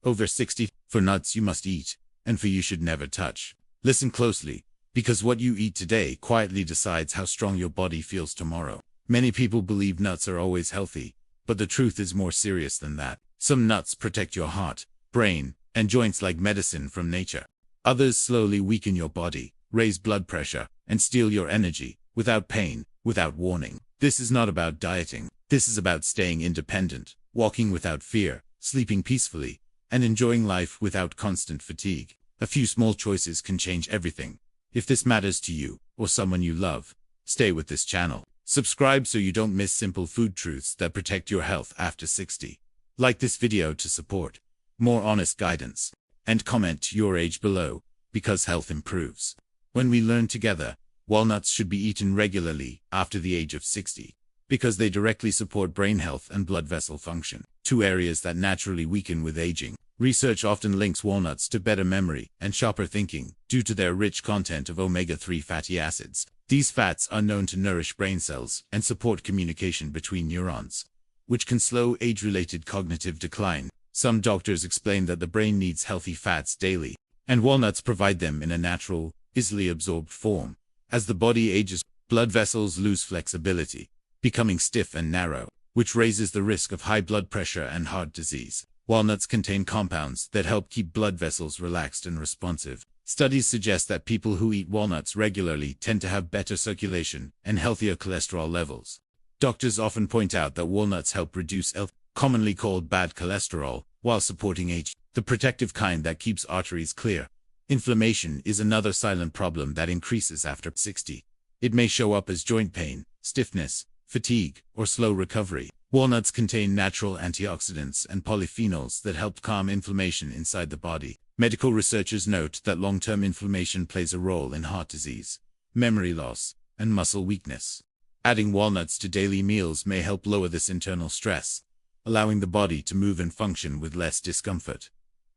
over 60. For nuts you must eat, and for you should never touch. Listen closely, because what you eat today quietly decides how strong your body feels tomorrow. Many people believe nuts are always healthy, but the truth is more serious than that. Some nuts protect your heart, brain, and joints like medicine from nature. Others slowly weaken your body, raise blood pressure, and steal your energy, without pain, without warning. This is not about dieting. This is about staying independent, walking without fear, sleeping peacefully, and enjoying life without constant fatigue. A few small choices can change everything. If this matters to you, or someone you love, stay with this channel. Subscribe so you don't miss simple food truths that protect your health after 60. Like this video to support more honest guidance, and comment your age below, because health improves when we learn together. Walnuts should be eaten regularly after the age of 60, because they directly support brain health and blood vessel function, two areas that naturally weaken with aging. Research often links walnuts to better memory and sharper thinking due to their rich content of omega-3 fatty acids. These fats are known to nourish brain cells and support communication between neurons, which can slow age-related cognitive decline. Some doctors explain that the brain needs healthy fats daily, and walnuts provide them in a natural, easily absorbed form. As the body ages, blood vessels lose flexibility, becoming stiff and narrow, which raises the risk of high blood pressure and heart disease. Walnuts contain compounds that help keep blood vessels relaxed and responsive. Studies suggest that people who eat walnuts regularly tend to have better circulation and healthier cholesterol levels. Doctors often point out that walnuts help reduce LDL, commonly called bad cholesterol, while supporting age, the protective kind that keeps arteries clear. Inflammation is another silent problem that increases after 60. It may show up as joint pain, stiffness, fatigue, or slow recovery. Walnuts contain natural antioxidants and polyphenols that help calm inflammation inside the body. Medical researchers note that long-term inflammation plays a role in heart disease, memory loss, and muscle weakness. Adding walnuts to daily meals may help lower this internal stress, allowing the body to move and function with less discomfort.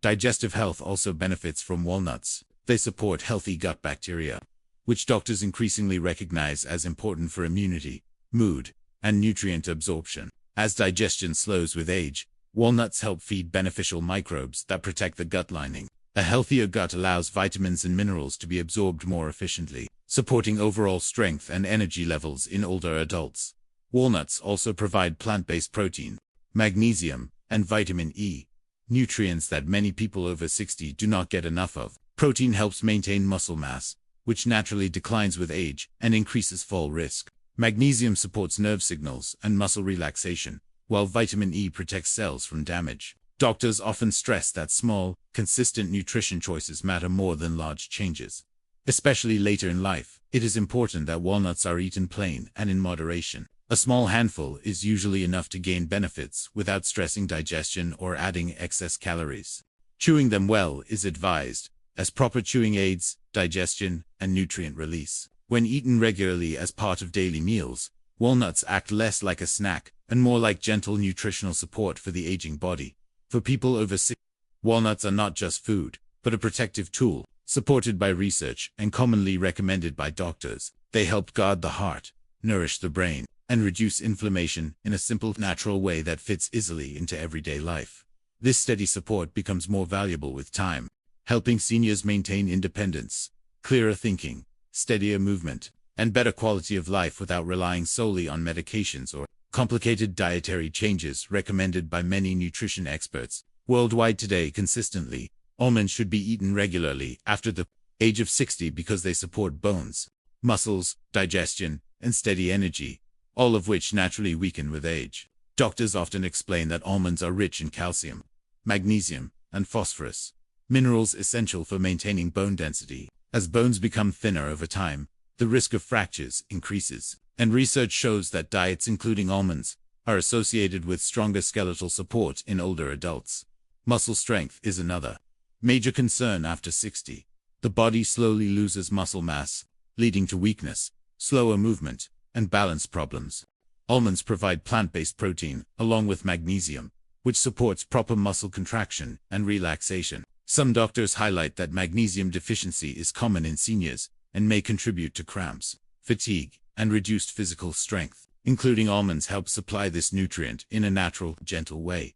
Digestive health also benefits from walnuts. They support healthy gut bacteria, which doctors increasingly recognize as important for immunity, mood, and nutrient absorption. As digestion slows with age, walnuts help feed beneficial microbes that protect the gut lining. A healthier gut allows vitamins and minerals to be absorbed more efficiently, supporting overall strength and energy levels in older adults. Walnuts also provide plant-based protein, magnesium, and vitamin E, nutrients that many people over 60 do not get enough of. Protein helps maintain muscle mass, which naturally declines with age and increases fall risk. Magnesium supports nerve signals and muscle relaxation, while vitamin E protects cells from damage. Doctors often stress that small, consistent nutrition choices matter more than large changes. Especially later in life, it is important that walnuts are eaten plain and in moderation. A small handful is usually enough to gain benefits without stressing digestion or adding excess calories. Chewing them well is advised, as proper chewing aids digestion and nutrient release. When eaten regularly as part of daily meals, walnuts act less like a snack and more like gentle nutritional support for the aging body. For people over 60, walnuts are not just food, but a protective tool, supported by research and commonly recommended by doctors. They help guard the heart, nourish the brain, and reduce inflammation in a simple, natural way that fits easily into everyday life. This steady support becomes more valuable with time, helping seniors maintain independence, clearer thinking, steadier movement, and better quality of life without relying solely on medications or complicated dietary changes recommended by many nutrition experts. Worldwide today, consistently, almonds should be eaten regularly after the age of 60 because they support bones, muscles, digestion, and steady energy, all of which naturally weaken with age. Doctors often explain that almonds are rich in calcium, magnesium, and phosphorus, minerals essential for maintaining bone density. As bones become thinner over time, the risk of fractures increases, and research shows that diets including almonds are associated with stronger skeletal support in older adults. Muscle strength is another major concern after 60. The body slowly loses muscle mass, leading to weakness, slower movement, and balance problems. Almonds provide plant-based protein, along with magnesium, which supports proper muscle contraction and relaxation. Some doctors highlight that magnesium deficiency is common in seniors and may contribute to cramps, fatigue, and reduced physical strength. Including almonds helps supply this nutrient in a natural, gentle way.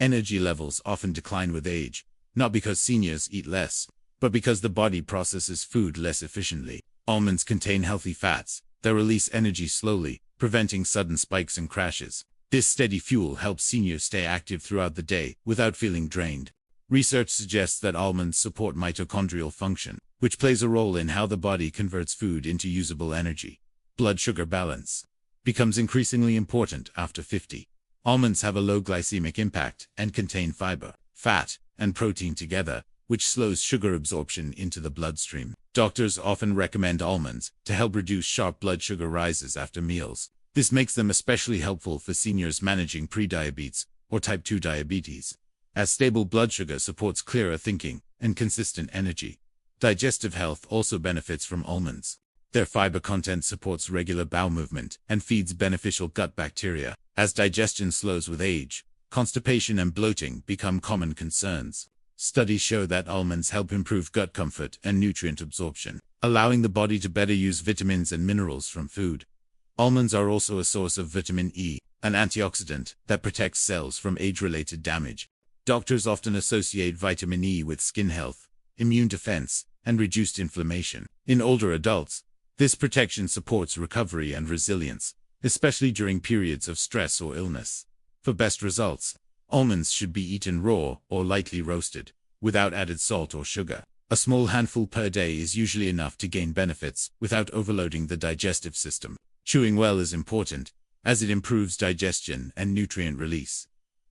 Energy levels often decline with age, not because seniors eat less, but because the body processes food less efficiently. Almonds contain healthy fats that release energy slowly, preventing sudden spikes and crashes. This steady fuel helps seniors stay active throughout the day without feeling drained. Research suggests that almonds support mitochondrial function, which plays a role in how the body converts food into usable energy. Blood sugar balance becomes increasingly important after 50. Almonds have a low glycemic impact and contain fiber, fat, and protein together, which slows sugar absorption into the bloodstream. Doctors often recommend almonds to help reduce sharp blood sugar rises after meals. This makes them especially helpful for seniors managing prediabetes or type 2 diabetes, as stable blood sugar supports clearer thinking and consistent energy. Digestive health also benefits from almonds. Their fiber content supports regular bowel movement and feeds beneficial gut bacteria. As digestion slows with age, constipation and bloating become common concerns. Studies show that almonds help improve gut comfort and nutrient absorption, allowing the body to better use vitamins and minerals from food. Almonds are also a source of vitamin E, an antioxidant that protects cells from age-related damage. Doctors often associate vitamin E with skin health, immune defense, and reduced inflammation. In older adults, this protection supports recovery and resilience, especially during periods of stress or illness. For best results, almonds should be eaten raw or lightly roasted, without added salt or sugar. A small handful per day is usually enough to gain benefits without overloading the digestive system. Chewing well is important, as it improves digestion and nutrient release.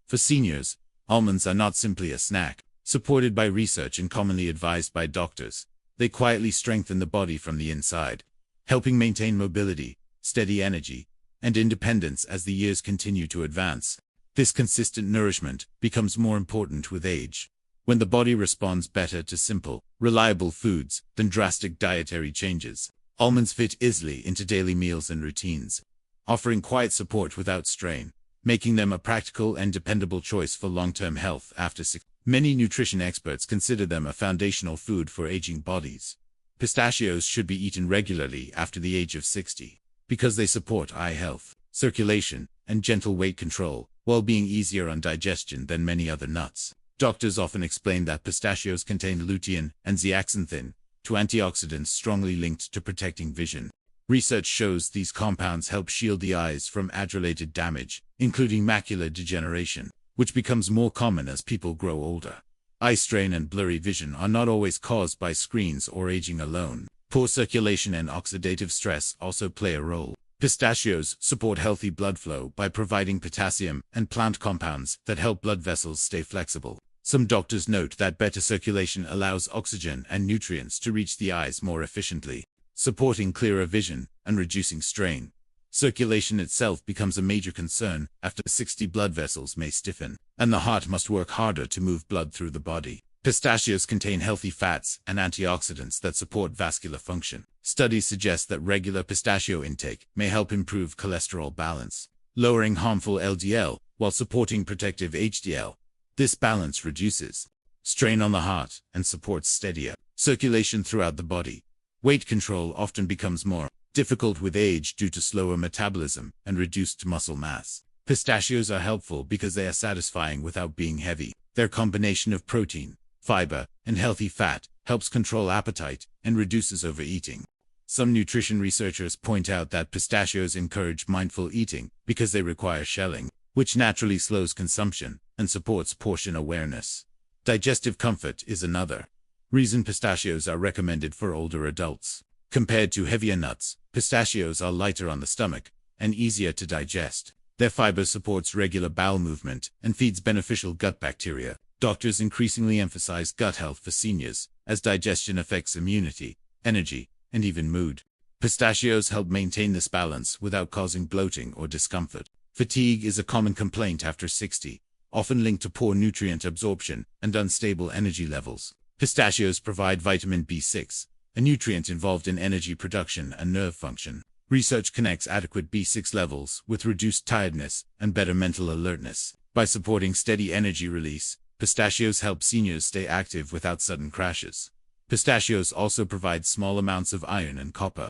For seniors, almonds are not simply a snack. Supported by research and commonly advised by doctors, they quietly strengthen the body from the inside, helping maintain mobility, steady energy, and independence as the years continue to advance. This consistent nourishment becomes more important with age, when the body responds better to simple, reliable foods than drastic dietary changes. Almonds fit easily into daily meals and routines, offering quiet support without strain, making them a practical and dependable choice for long-term health after 60. Many nutrition experts consider them a foundational food for aging bodies. Pistachios should be eaten regularly after the age of 60, because they support eye health, circulation, and gentle weight control, while being easier on digestion than many other nuts. Doctors often explain that pistachios contain lutein and zeaxanthin, two antioxidants strongly linked to protecting vision. Research shows these compounds help shield the eyes from age-related damage, including macular degeneration, which becomes more common as people grow older. Eye strain and blurry vision are not always caused by screens or aging alone. Poor circulation and oxidative stress also play a role. Pistachios support healthy blood flow by providing potassium and plant compounds that help blood vessels stay flexible. Some doctors note that better circulation allows oxygen and nutrients to reach the eyes more efficiently, supporting clearer vision and reducing strain. Circulation itself becomes a major concern after 60. Blood vessels may stiffen, and the heart must work harder to move blood through the body. Pistachios contain healthy fats and antioxidants that support vascular function. Studies suggest that regular pistachio intake may help improve cholesterol balance, lowering harmful LDL while supporting protective HDL. This balance reduces strain on the heart and supports steadier circulation throughout the body. Weight control often becomes more difficult with age due to slower metabolism and reduced muscle mass. Pistachios are helpful because they are satisfying without being heavy. Their combination of protein, fiber, and healthy fat helps control appetite and reduces overeating. Some nutrition researchers point out that pistachios encourage mindful eating because they require shelling, which naturally slows consumption and supports portion awareness. Digestive comfort is another reason pistachios are recommended for older adults. Compared to heavier nuts, pistachios are lighter on the stomach and easier to digest. Their fiber supports regular bowel movement and feeds beneficial gut bacteria. Doctors increasingly emphasize gut health for seniors, as digestion affects immunity, energy, and even mood. Pistachios help maintain this balance without causing bloating or discomfort. Fatigue is a common complaint after 60, often linked to poor nutrient absorption and unstable energy levels. Pistachios provide vitamin B6, a nutrient involved in energy production and nerve function. Research connects adequate B6 levels with reduced tiredness and better mental alertness. By supporting steady energy release, pistachios help seniors stay active without sudden crashes. Pistachios also provide small amounts of iron and copper,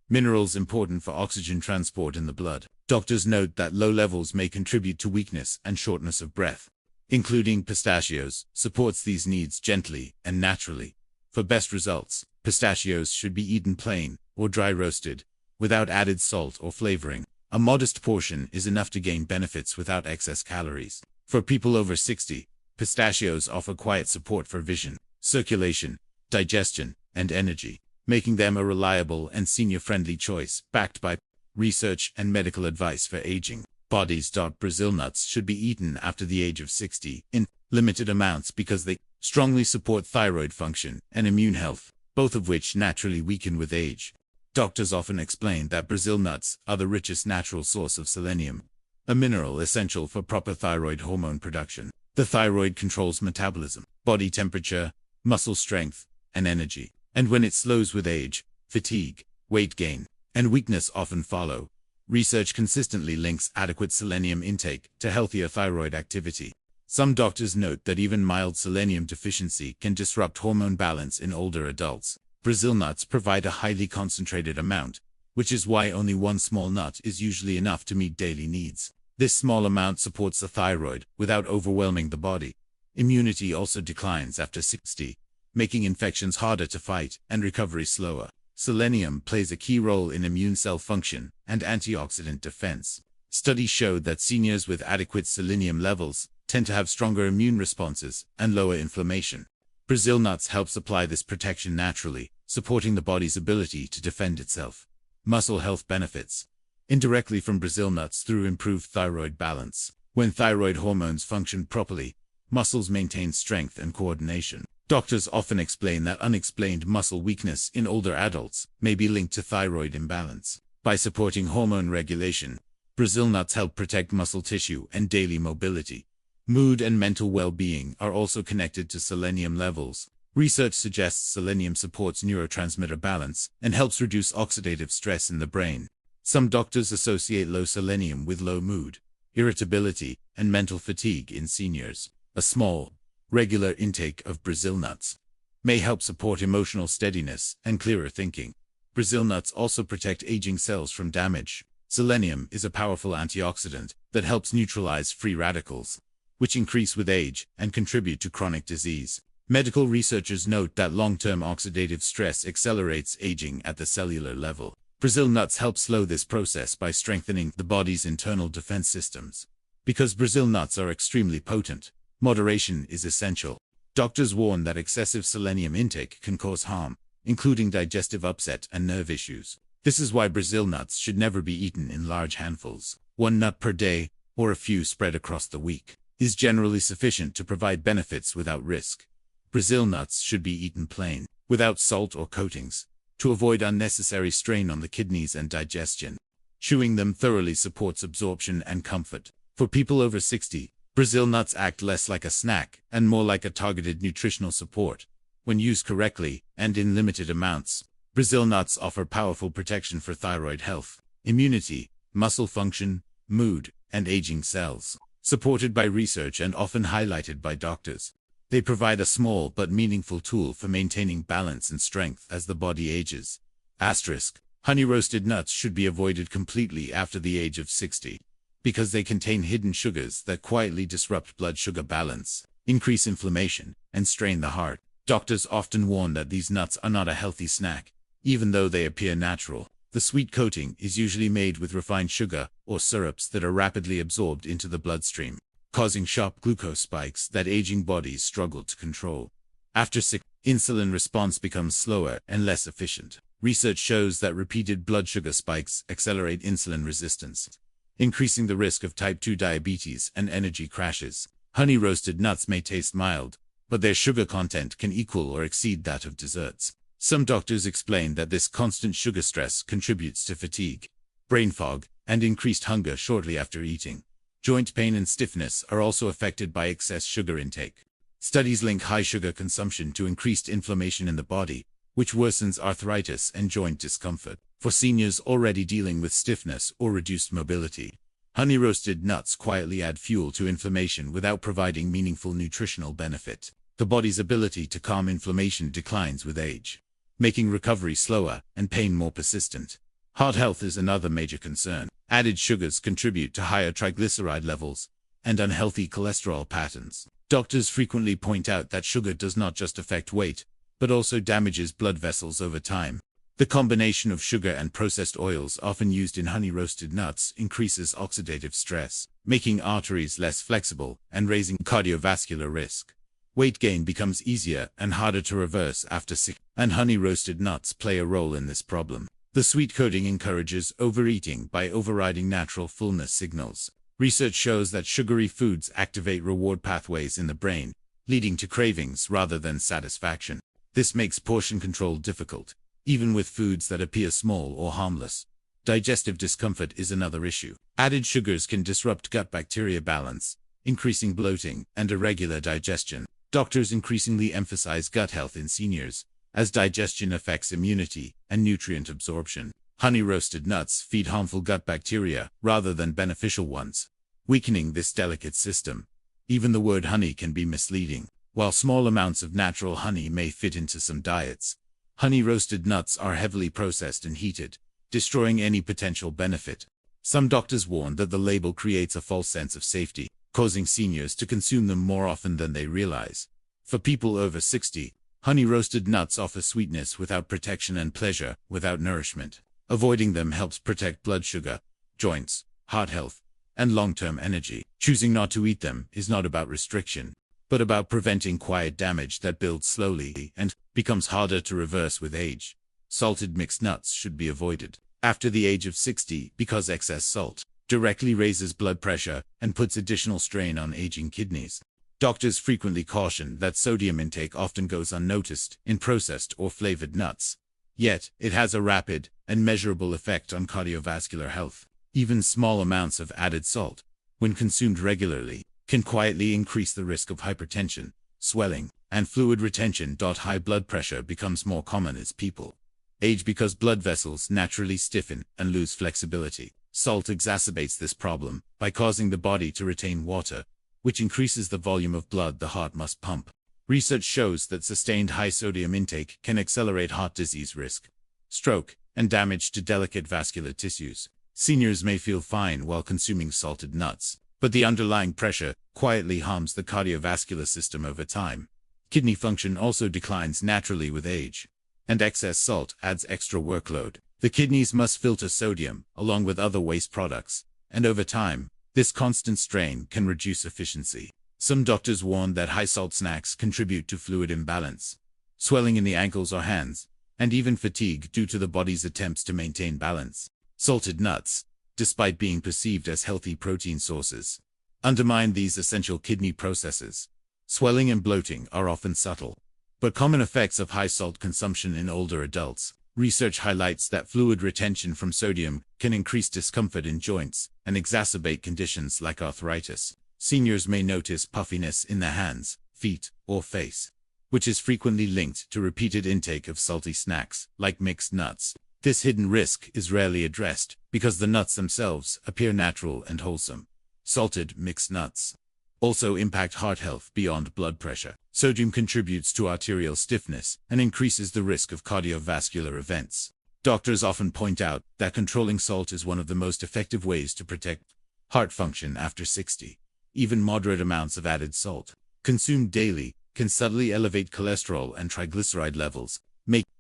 minerals important for oxygen transport in the blood. Doctors note that low levels may contribute to weakness and shortness of breath. including pistachios, supports these needs gently and naturally. For best results, pistachios should be eaten plain or dry roasted, without added salt or flavoring. A modest portion is enough to gain benefits without excess calories. For people over 60, pistachios offer quiet support for vision, circulation, digestion, and energy, making them a reliable and senior-friendly choice, backed by research and medical advice for aging bodies. Brazil nuts should be eaten after the age of 60 in limited amounts because they strongly support thyroid function and immune health, both of which naturally weaken with age. Doctors often explain that Brazil nuts are the richest natural source of selenium, a mineral essential for proper thyroid hormone production. The thyroid controls metabolism, body temperature, muscle strength, and energy. And when it slows with age, fatigue, weight gain, and weakness often follow. Research consistently links adequate selenium intake to healthier thyroid activity. Some doctors note that even mild selenium deficiency can disrupt hormone balance in older adults. Brazil nuts provide a highly concentrated amount, which is why only one small nut is usually enough to meet daily needs. This small amount supports the thyroid without overwhelming the body. Immunity also declines after 60, making infections harder to fight and recovery slower. Selenium plays a key role in immune cell function and antioxidant defense. Studies showed that seniors with adequate selenium levels tend to have stronger immune responses and lower inflammation. Brazil nuts help supply this protection naturally, supporting the body's ability to defend itself. Muscle health benefits indirectly from Brazil nuts through improved thyroid balance. When thyroid hormones function properly, muscles maintain strength and coordination. Doctors often explain that unexplained muscle weakness in older adults may be linked to thyroid imbalance. By supporting hormone regulation, Brazil nuts help protect muscle tissue and daily mobility. Mood and mental well-being are also connected to selenium levels. Research suggests selenium supports neurotransmitter balance and helps reduce oxidative stress in the brain. Some doctors associate low selenium with low mood, irritability, and mental fatigue in seniors. A small, regular intake of Brazil nuts may help support emotional steadiness and clearer thinking. Brazil nuts also protect aging cells from damage. Selenium is a powerful antioxidant that helps neutralize free radicals, which increase with age and contribute to chronic disease. Medical researchers note that long-term oxidative stress accelerates aging at the cellular level. Brazil nuts help slow this process by strengthening the body's internal defense systems. Because Brazil nuts are extremely potent, moderation is essential. Doctors warn that excessive selenium intake can cause harm, including digestive upset and nerve issues. This is why Brazil nuts should never be eaten in large handfuls. One nut per day, or a few spread across the week, is generally sufficient to provide benefits without risk. Brazil nuts should be eaten plain, without salt or coatings, to avoid unnecessary strain on the kidneys and digestion. Chewing them thoroughly supports absorption and comfort. For people over 60, Brazil nuts act less like a snack and more like a targeted nutritional support. When used correctly and in limited amounts, Brazil nuts offer powerful protection for thyroid health, immunity, muscle function, mood, and aging cells. Supported by research and often highlighted by doctors, they provide a small but meaningful tool for maintaining balance and strength as the body ages. Honey-roasted nuts should be avoided completely after the age of 60, because they contain hidden sugars that quietly disrupt blood sugar balance, increase inflammation, and strain the heart. Doctors often warn that these nuts are not a healthy snack, even though they appear natural. The sweet coating is usually made with refined sugar or syrups that are rapidly absorbed into the bloodstream, causing sharp glucose spikes that aging bodies struggle to control. After 60, insulin response becomes slower and less efficient. Research shows that repeated blood sugar spikes accelerate insulin resistance, increasing the risk of type 2 diabetes and energy crashes. Honey-roasted nuts may taste mild, but their sugar content can equal or exceed that of desserts. Some doctors explain that this constant sugar stress contributes to fatigue, brain fog, and increased hunger shortly after eating. Joint pain and stiffness are also affected by excess sugar intake. Studies link high sugar consumption to increased inflammation in the body, which worsens arthritis and joint discomfort. For seniors already dealing with stiffness or reduced mobility, honey-roasted nuts quietly add fuel to inflammation without providing meaningful nutritional benefit. The body's ability to calm inflammation declines with age, making recovery slower and pain more persistent. Heart health is another major concern. Added sugars contribute to higher triglyceride levels, and unhealthy cholesterol patterns. Doctors frequently point out that sugar does not just affect weight, but also damages blood vessels over time. The combination of sugar and processed oils often used in honey-roasted nuts increases oxidative stress, making arteries less flexible and raising cardiovascular risk. Weight gain becomes easier and harder to reverse after 60, and honey-roasted nuts play a role in this problem. The sweet coating encourages overeating by overriding natural fullness signals. Research shows that sugary foods activate reward pathways in the brain, leading to cravings rather than satisfaction. This makes portion control difficult, even with foods that appear small or harmless. Digestive discomfort is another issue. Added sugars can disrupt gut bacteria balance, increasing bloating and irregular digestion. Doctors increasingly emphasize gut health in seniors, as digestion affects immunity and nutrient absorption. Honey-roasted nuts feed harmful gut bacteria rather than beneficial ones, weakening this delicate system. Even the word honey can be misleading. While small amounts of natural honey may fit into some diets, honey-roasted nuts are heavily processed and heated, destroying any potential benefit. Some doctors warn that the label creates a false sense of safety, causing seniors to consume them more often than they realize. For people over 60, honey-roasted nuts offer sweetness without protection and pleasure without nourishment. Avoiding them helps protect blood sugar, joints, heart health, and long-term energy. Choosing not to eat them is not about restriction, but about preventing quiet damage that builds slowly and becomes harder to reverse with age. Salted mixed nuts should be avoided after the age of 60 because excess salt directly raises blood pressure and puts additional strain on aging kidneys. Doctors frequently caution that sodium intake often goes unnoticed in processed or flavored nuts. Yet, it has a rapid and measurable effect on cardiovascular health. Even small amounts of added salt, when consumed regularly, can quietly increase the risk of hypertension, swelling, and fluid retention. High blood pressure becomes more common as people age because blood vessels naturally stiffen and lose flexibility. Salt exacerbates this problem by causing the body to retain water, which increases the volume of blood the heart must pump. Research shows that sustained high sodium intake can accelerate heart disease risk, stroke, and damage to delicate vascular tissues. Seniors may feel fine while consuming salted nuts, but the underlying pressure quietly harms the cardiovascular system over time. Kidney function also declines naturally with age, and excess salt adds extra workload. The kidneys must filter sodium along with other waste products, and over time, this constant strain can reduce efficiency. Some doctors warn that high-salt snacks contribute to fluid imbalance, swelling in the ankles or hands, and even fatigue due to the body's attempts to maintain balance. Salted nuts, despite being perceived as healthy protein sources, undermine these essential kidney processes. Swelling and bloating are often subtle, but common effects of high-salt consumption in older adults. Research highlights that fluid retention from sodium can increase discomfort in joints and exacerbate conditions like arthritis. Seniors may notice puffiness in their hands, feet, or face, which is frequently linked to repeated intake of salty snacks, like mixed nuts. This hidden risk is rarely addressed because the nuts themselves appear natural and wholesome. Salted mixed nuts also impact heart health beyond blood pressure. Sodium contributes to arterial stiffness and increases the risk of cardiovascular events. Doctors often point out that controlling salt is one of the most effective ways to protect heart function after 60. Even moderate amounts of added salt, consumed daily, can subtly elevate cholesterol and triglyceride levels.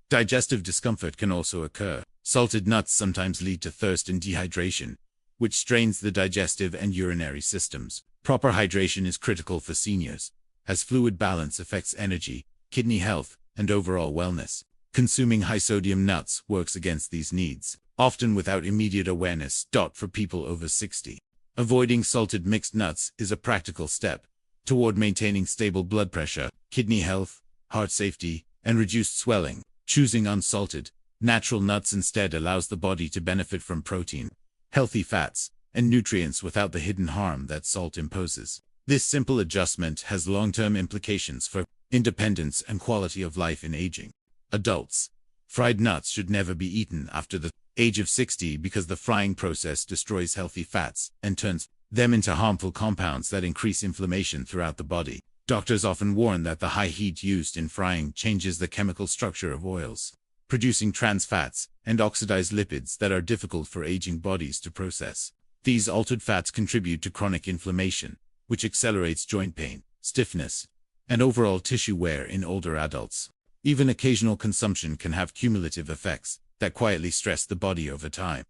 Digestive discomfort can also occur. Salted nuts sometimes lead to thirst and dehydration, which strains the digestive and urinary systems. Proper hydration is critical for seniors, as fluid balance affects energy, kidney health, and overall wellness. Consuming high-sodium nuts works against these needs, often without immediate awareness. For people over 60, avoiding salted mixed nuts is a practical step toward maintaining stable blood pressure, kidney health, heart safety, and reduced swelling. Choosing unsalted, natural nuts instead allows the body to benefit from protein, healthy fats, and nutrients without the hidden harm that salt imposes. This simple adjustment has long-term implications for independence and quality of life in aging. Adults. Fried nuts should never be eaten after the age of 60 because the frying process destroys healthy fats and turns them into harmful compounds that increase inflammation throughout the body. Doctors often warn that the high heat used in frying changes the chemical structure of oils, producing trans fats and oxidized lipids that are difficult for aging bodies to process. These altered fats contribute to chronic inflammation, which accelerates joint pain, stiffness, and overall tissue wear in older adults. Even occasional consumption can have cumulative effects that quietly stress the body over time.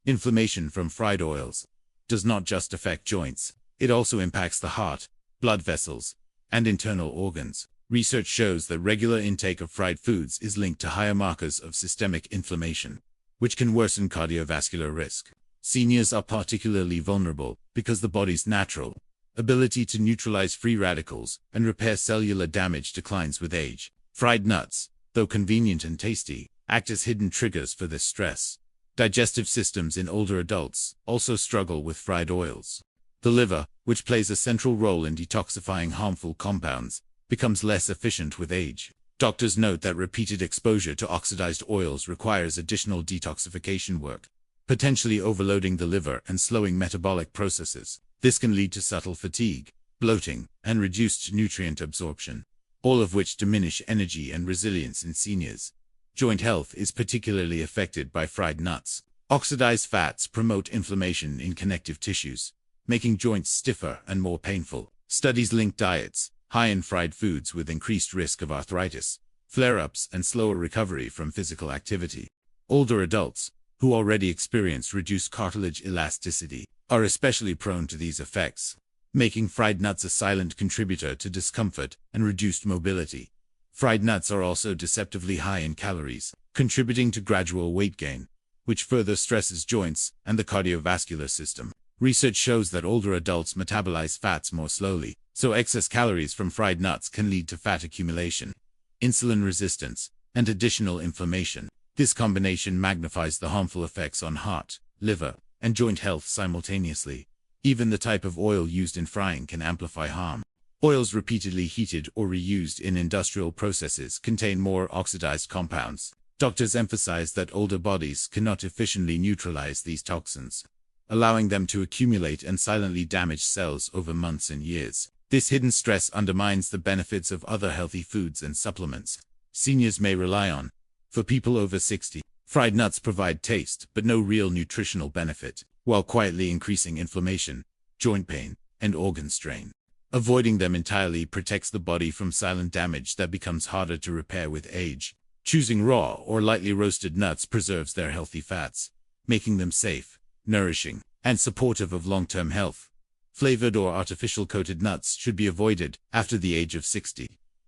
Inflammation from fried oils does not just affect joints, it also impacts the heart, blood vessels, and internal organs. Research shows that regular intake of fried foods is linked to higher markers of systemic inflammation, which can worsen cardiovascular risk. Seniors are particularly vulnerable because the body's natural ability to neutralize free radicals and repair cellular damage declines with age. Fried nuts, though convenient and tasty, act as hidden triggers for this stress. Digestive systems in older adults also struggle with fried oils. The liver, which plays a central role in detoxifying harmful compounds, becomes less efficient with age. Doctors note that repeated exposure to oxidized oils requires additional detoxification work, potentially overloading the liver and slowing metabolic processes. This can lead to subtle fatigue, bloating, and reduced nutrient absorption, all of which diminish energy and resilience in seniors. Joint health is particularly affected by fried nuts. Oxidized fats promote inflammation in connective tissues, making joints stiffer and more painful. Studies link diets high in fried foods with increased risk of arthritis, flare-ups, and slower recovery from physical activity. Older adults, who already experience reduced cartilage elasticity, are especially prone to these effects, making fried nuts a silent contributor to discomfort and reduced mobility. Fried nuts are also deceptively high in calories, contributing to gradual weight gain, which further stresses joints and the cardiovascular system. Research shows that older adults metabolize fats more slowly, so excess calories from fried nuts can lead to fat accumulation, insulin resistance, and additional inflammation. This combination magnifies the harmful effects on heart, liver, and joint health simultaneously. Even the type of oil used in frying can amplify harm. Oils repeatedly heated or reused in industrial processes contain more oxidized compounds. Doctors emphasize that older bodies cannot efficiently neutralize these toxins, allowing them to accumulate and silently damage cells over months and years. This hidden stress undermines the benefits of other healthy foods and supplements seniors may rely on. For people over 60, fried nuts provide taste but no real nutritional benefit, while quietly increasing inflammation, joint pain, and organ strain. Avoiding them entirely protects the body from silent damage that becomes harder to repair with age. Choosing raw or lightly roasted nuts preserves their healthy fats, making them safe, nourishing, and supportive of long-term health. Flavored or artificial coated nuts should be avoided after the age of 60,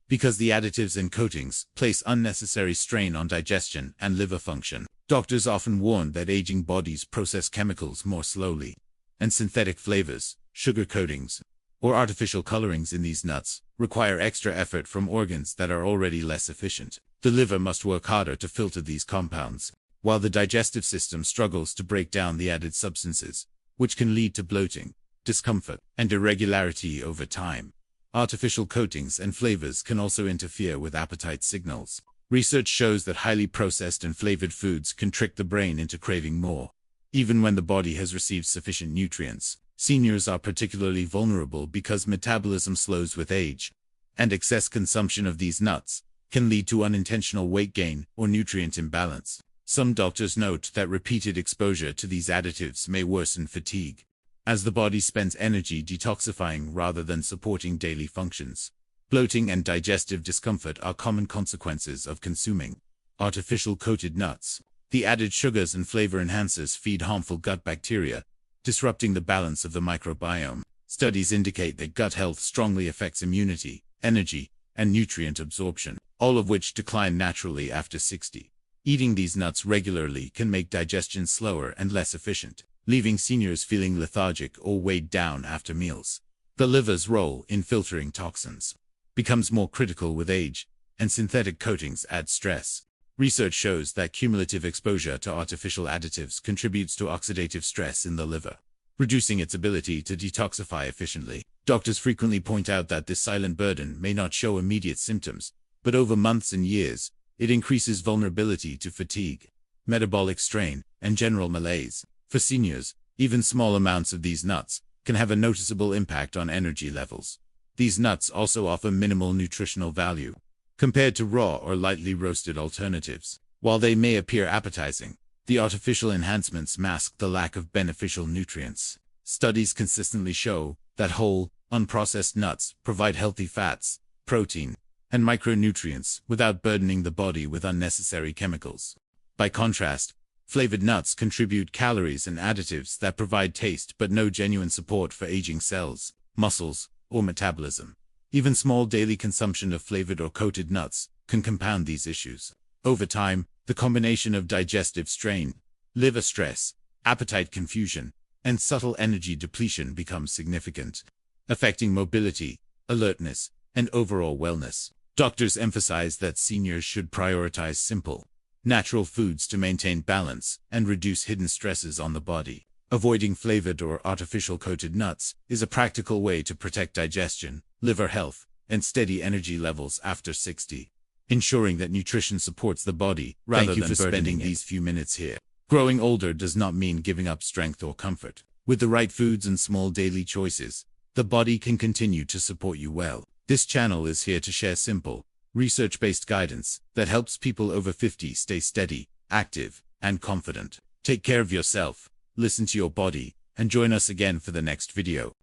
because the additives and coatings place unnecessary strain on digestion and liver function. Doctors often warn that aging bodies process chemicals more slowly, and synthetic flavors, sugar coatings, or artificial colorings in these nuts require extra effort from organs that are already less efficient. The liver must work harder to filter these compounds, while the digestive system struggles to break down the added substances, which can lead to bloating, discomfort, and irregularity over time. Artificial coatings and flavors can also interfere with appetite signals. Research shows that highly processed and flavored foods can trick the brain into craving more, even when the body has received sufficient nutrients. Seniors are particularly vulnerable because metabolism slows with age, and excess consumption of these nuts can lead to unintentional weight gain or nutrient imbalance. Some doctors note that repeated exposure to these additives may worsen fatigue, as the body spends energy detoxifying rather than supporting daily functions. Bloating and digestive discomfort are common consequences of consuming artificial coated nuts. The added sugars and flavor enhancers feed harmful gut bacteria, disrupting the balance of the microbiome. Studies indicate that gut health strongly affects immunity, energy, and nutrient absorption, all of which decline naturally after 60. Eating these nuts regularly can make digestion slower and less efficient, leaving seniors feeling lethargic or weighed down after meals. The liver's role in filtering toxins becomes more critical with age, and synthetic coatings add stress. Research shows that cumulative exposure to artificial additives contributes to oxidative stress in the liver, reducing its ability to detoxify efficiently. Doctors frequently point out that this silent burden may not show immediate symptoms, but over months and years, it increases vulnerability to fatigue, metabolic strain, and general malaise. For seniors, even small amounts of these nuts can have a noticeable impact on energy levels. These nuts also offer minimal nutritional value compared to raw or lightly roasted alternatives. While they may appear appetizing, the artificial enhancements mask the lack of beneficial nutrients. Studies consistently show that whole, Unprocessed nuts provide healthy fats, protein, and micronutrients without burdening the body with unnecessary chemicals. By contrast, flavored nuts contribute calories and additives that provide taste but no genuine support for aging cells, muscles, or metabolism. Even small daily consumption of flavored or coated nuts can compound these issues. Over time, the combination of digestive strain, liver stress, appetite confusion, and subtle energy depletion becomes significant, affecting mobility, alertness, and overall wellness. Doctors emphasize that seniors should prioritize simple, natural foods to maintain balance and reduce hidden stresses on the body. Avoiding flavored or artificial coated nuts is a practical way to protect digestion, liver health, and steady energy levels after 60. Ensuring that nutrition supports the body rather than spending these few minutes here. Growing older does not mean giving up strength or comfort. With the right foods and small daily choices, the body can continue to support you well. This channel is here to share simple, research-based guidance that helps people over 50 stay steady, active, and confident. Take care of yourself, listen to your body, and join us again for the next video.